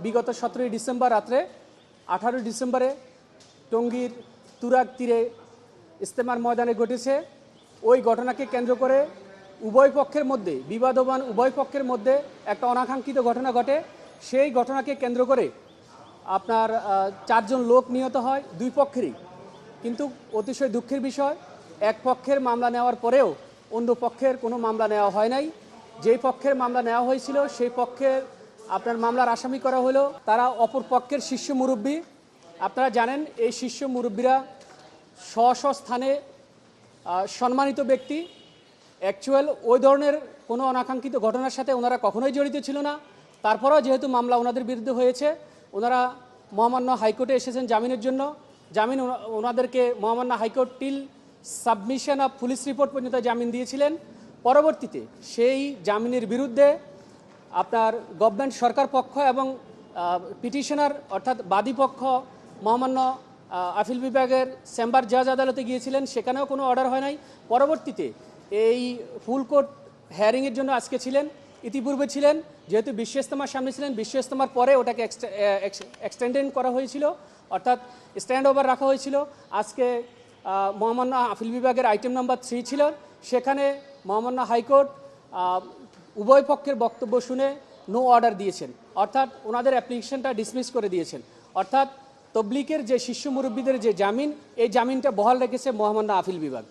বিগত 17 ডিসেম্বর রাত্রে 18 ডিসেম্বরে টঙ্গীর তুরাগ তীরে ইস্তেমার ময়দানে ঘটেছে। ওই ঘটনাকে কেন্দ্র করে উভয় পক্ষের মধ্যে, বিবাদমান উভয় পক্ষের মধ্যে একটা অনাকাঙ্ক্ষিত ঘটনা ঘটে। সেই ঘটনাকে কেন্দ্র করে আপনার 4 জন লোক নিহত হয় দুই পক্ষেরই। কিন্তু অতিশয় দুঃখের বিষয়, এক পক্ষের মামলা নেওয়ার পরেও অন্য পক্ষের কোনো মামলা নেওয়া হয় নাই। যেই পক্ষের মামলা নেওয়া হয়েছিল সেই পক্ষের আপনার মামলার আসামি করা হলো তারা অপর পক্ষের শীর্ষ মুরব্বী। আপনারা জানেন এই শীর্ষ মুরব্বীরা স্ব স্থানে সম্মানিত ব্যক্তি। অ্যাকচুয়াল ওই ধরনের কোনো অনাকাঙ্ক্ষিত ঘটনার সাথে ওনারা কখনোই জড়িত ছিল না। তারপরেও যেহেতু মামলা ওনাদের বিরুদ্ধে হয়েছে, ওনারা মহামান্য হাইকোর্টে এসেছেন জামিনের জন্য। জামিন ওনাদেরকে মহামান্য high court till submission of police report পর্যন্ত জামিন দিয়েছিলেন। পরবর্তীতে সেই জামিনের বিরুদ্ধে আপনার গভর্নমেন্ট সরকার পক্ষ এবং পিটিশনার অর্থাৎ বাদী পক্ষ মহামান্য আপিল বিভাগের চেম্বার জাজ আদালতে গিয়েছিলেন, সেখানেও কোনো অর্ডার হয় নাই। পরবর্তীতে এই ফুল কোর্ট হেয়ারিংয়ের জন্য আজকে ছিলেন, ইতিপূর্বে ছিলেন। যেহেতু বিশ্ব ইজতেমার সামনে ছিলেন, বিশ্ব ইজতেমার পরে ওটাকে এক্সটেন্ডেড করা হয়েছিল, অর্থাৎ স্ট্যান্ড ওভার রাখা হয়েছিল। আজকে মহামান্য আপিল বিভাগের আইটেম নাম্বার 3 ছিল, সেখানে মহামান্য হাইকোর্ট উভয় পক্ষের বক্তব্য শুনে নো অর্ডার দিয়েছেন, অর্থাৎ ওনাদের অ্যাপ্লিকেশনটা ডিসমিস করে দিয়েছেন। অর্থাৎ তবলিগের যে শীর্ষ মুরব্বীদের যে জামিন, এই জামিনটা বহাল রেখেছে মহামান্য আপিল বিভাগ।